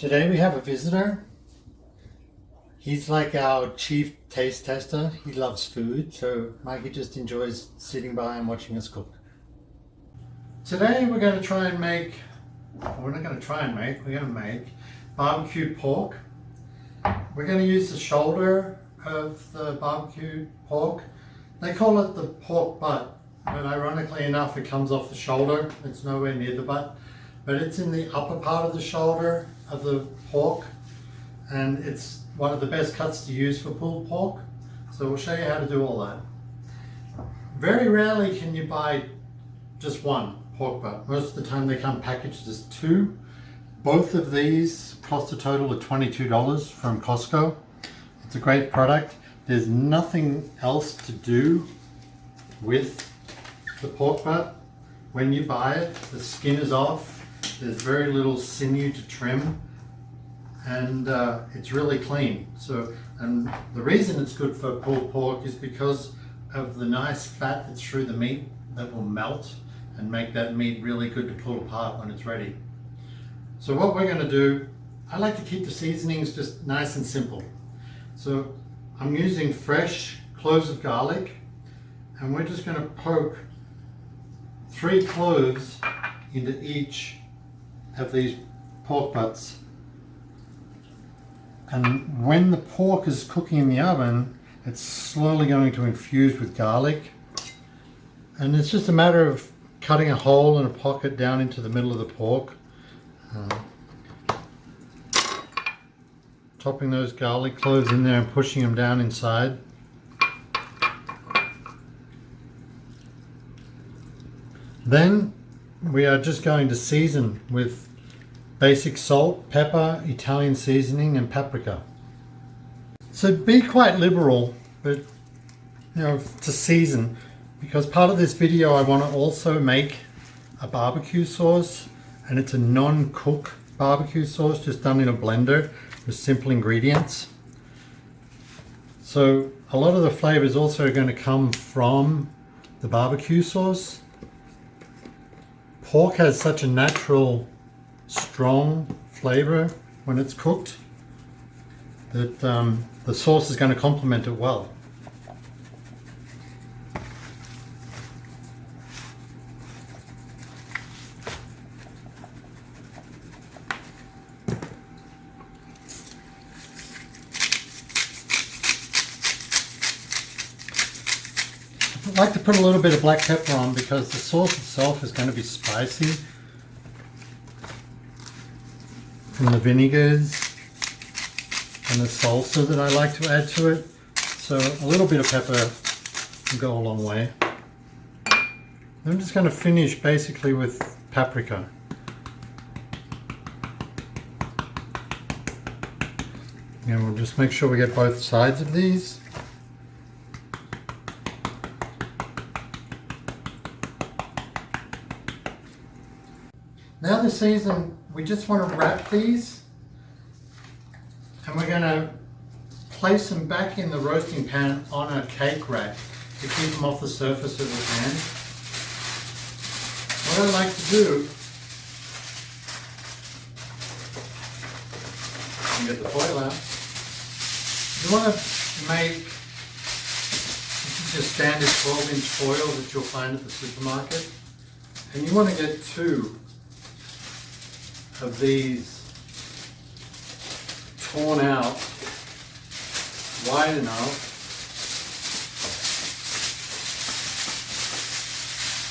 Today we have a visitor. He's like our chief taste tester. He loves food, so Mikey just enjoys sitting by and watching us cook. Today we're going to try and make, we're going to make barbecue pork. We're going to use the shoulder of the barbecue pork. They call it the pork butt, but ironically enough it comes off the shoulder. It's nowhere near the butt, but it's in the upper part of the shoulder of the pork, and it's one of the best cuts to use for pulled pork. So we'll show you how to do all that. Very rarely can you buy just one pork butt. Most of the time they come packaged as two. Both of these cost a total of $22 from Costco. It's a great product. There's nothing else to do with the pork butt. When you buy it, the skin is off. There's very little sinew to trim, and it's really clean. So, and the reason it's good for pulled pork is because of the nice fat that's through the meat that will melt and make that meat really good to pull apart when it's ready. So what we're going to do, I like to keep the seasonings just nice and simple. So I'm using fresh cloves of garlic, and we're just going to poke 3 cloves into each of these pork butts. And when the pork is cooking in the oven, it's slowly going to infuse with garlic. And it's just a matter of cutting a hole and a pocket down into the middle of the pork. Topping those garlic cloves in there and pushing them down inside. Then we are just going to season with basic salt, pepper, Italian seasoning, and paprika. So be quite liberal, but to season, because part of this video I want to also make a barbecue sauce, and it's a non-cook barbecue sauce just done in a blender with simple ingredients. So a lot of the flavor is also going to come from the barbecue sauce. Pork has such a natural, strong flavor when it's cooked that the sauce is going to complement it well. I like to put a little bit of black pepper on because the sauce itself is going to be spicy from the vinegars and the salsa that I like to add to it. So a little bit of pepper will go a long way. I'm just going to finish basically with paprika. And we'll just make sure we get both sides of these. Now the season, we just want to wrap these, and we're going to place them back in the roasting pan on a cake rack to keep them off the surface of the pan. What I like to do, get the foil out, you want to make, this is your standard 12-inch foil that you'll find at the supermarket, and you want to get 2 of these torn out wide enough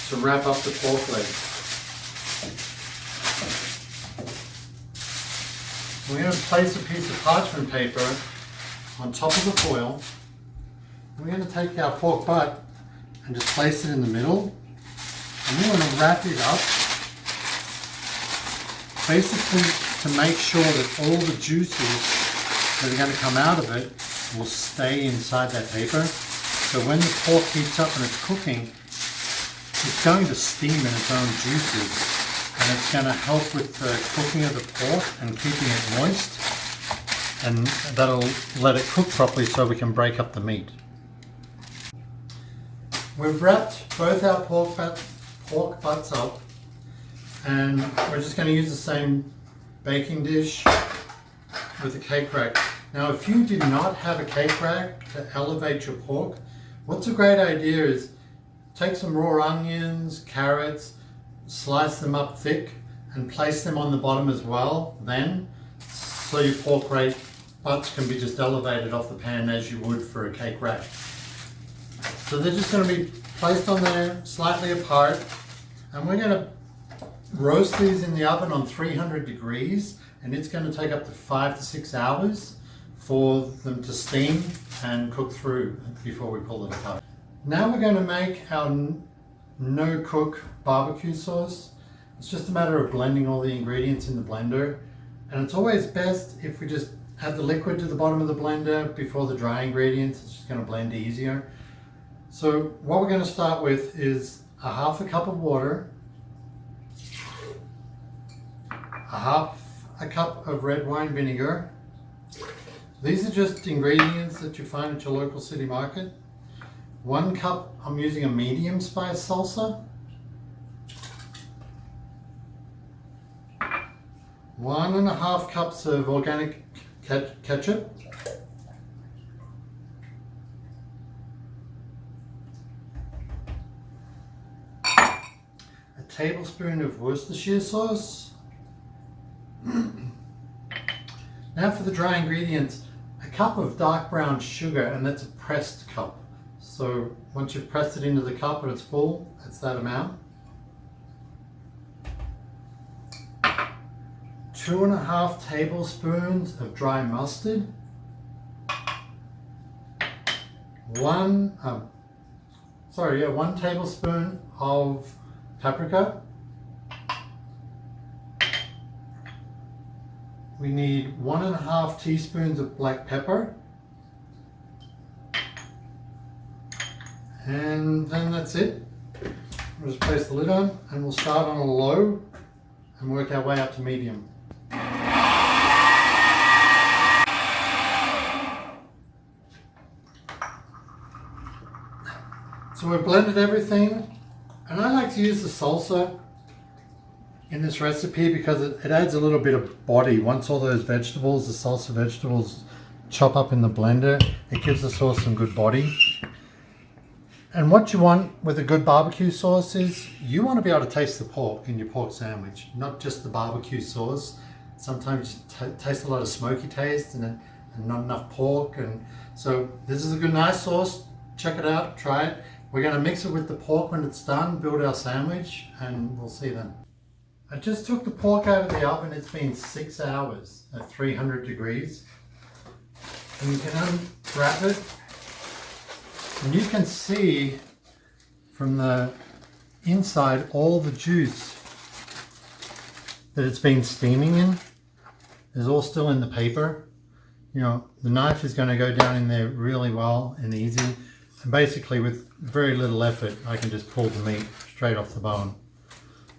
to wrap up the pork leg. We're going to place a piece of parchment paper on top of the foil. We're going to take our pork butt and just place it in the middle, and we want to wrap it up basically to make sure that all the juices that are going to come out of it will stay inside that paper. So when the pork heats up and it's cooking, it's going to steam in its own juices, and it's going to help with the cooking of the pork and keeping it moist, and that'll let it cook properly so we can break up the meat. We've wrapped both our pork butts up, and we're just going to use the same baking dish with a cake rack. Now, if you do not have a cake rack to elevate your pork, what's a great idea is take some raw onions, carrots, slice them up thick and place them on the bottom as well then, so your pork butts can be just elevated off the pan as you would for a cake rack. So they're just going to be placed on there slightly apart, and we're going to roast these in the oven on 300 degrees, and it's going to take up to 5 to 6 hours for them to steam and cook through before we pull it apart. Now we're going to make our no-cook barbecue sauce. It's just a matter of blending all the ingredients in the blender, and it's always best if we just add the liquid to the bottom of the blender before the dry ingredients. It's just going to blend easier. So what we're going to start with is a half a cup of water, a half a cup of red wine vinegar. These are just ingredients that you find at your local city market. 1 cup, I'm using a medium spice salsa. 1.5 cups of organic ketchup. A tablespoon of Worcestershire sauce. Now for the dry ingredients, a cup of dark brown sugar, and that's a pressed cup. So once you've pressed it into the cup and it's full, that's that amount. 2.5 tablespoons of dry mustard. 1 tablespoon of paprika. We need 1.5 teaspoons of black pepper. And then that's it. We'll just place the lid on and we'll start on a low and work our way up to medium. So we've blended everything, and I like to use the salsa in this recipe because it adds a little bit of body. Once all those vegetables, the salsa vegetables, chop up in the blender, it gives the sauce some good body. And what you want with a good barbecue sauce is you want to be able to taste the pork in your pork sandwich, not just the barbecue sauce. Sometimes you taste a lot of smoky taste and not enough pork. And so this is a good, nice sauce. Check it out, try it. We're going to mix it with the pork when it's done, build our sandwich, and we'll see then. I just took the pork out of the oven. It's been 6 hours at 300 degrees. And you can unwrap it. And you can see from the inside all the juice that it's been steaming in is all still in the paper. You know, the knife is going to go down in there really well and easy. And basically with very little effort, I can just pull the meat straight off the bone.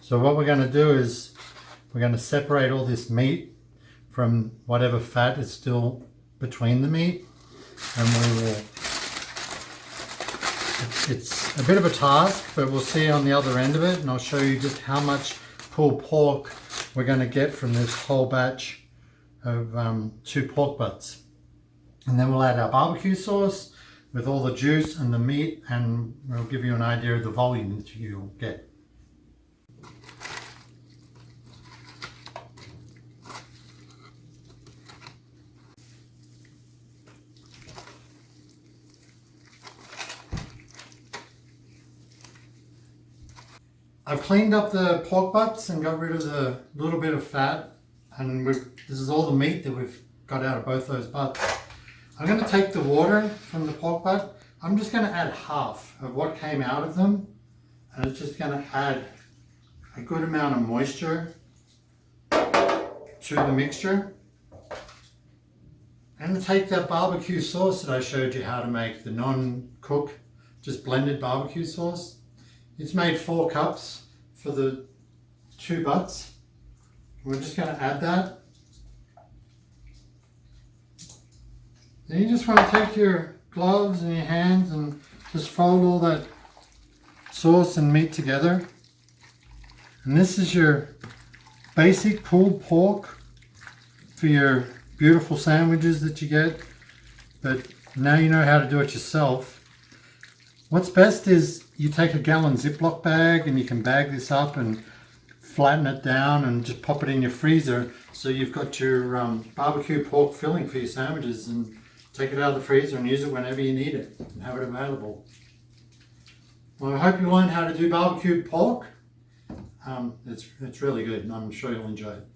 So what we're going to do is we're going to separate all this meat from whatever fat is still between the meat. And we will, it's a bit of a task, but we'll see on the other end of it, and I'll show you just how much pulled pork we're going to get from this whole batch of 2 pork butts. And then we'll add our barbecue sauce with all the juice and the meat, and we'll give you an idea of the volume that you'll get. I've cleaned up the pork butts and got rid of the little bit of fat, and this is all the meat that we've got out of both those butts. I'm going to take the water from the pork butt. I'm just going to add half of what came out of them, and it's just going to add a good amount of moisture to the mixture. I'm going to take that barbecue sauce that I showed you how to make, the non-cook, just blended barbecue sauce. It's made 4 cups for the 2 butts. We're just going to add that. Then you just want to take your gloves and your hands and just fold all that sauce and meat together. And this is your basic pulled pork for your beautiful sandwiches that you get, but now you know how to do it yourself. What's best is you take a gallon Ziploc bag and you can bag this up and flatten it down and just pop it in your freezer, so you've got your barbecue pork filling for your sandwiches, and take it out of the freezer and use it whenever you need it and have it available. Well, I hope you learned how to do barbecue pork. It's really good, and I'm sure you'll enjoy it.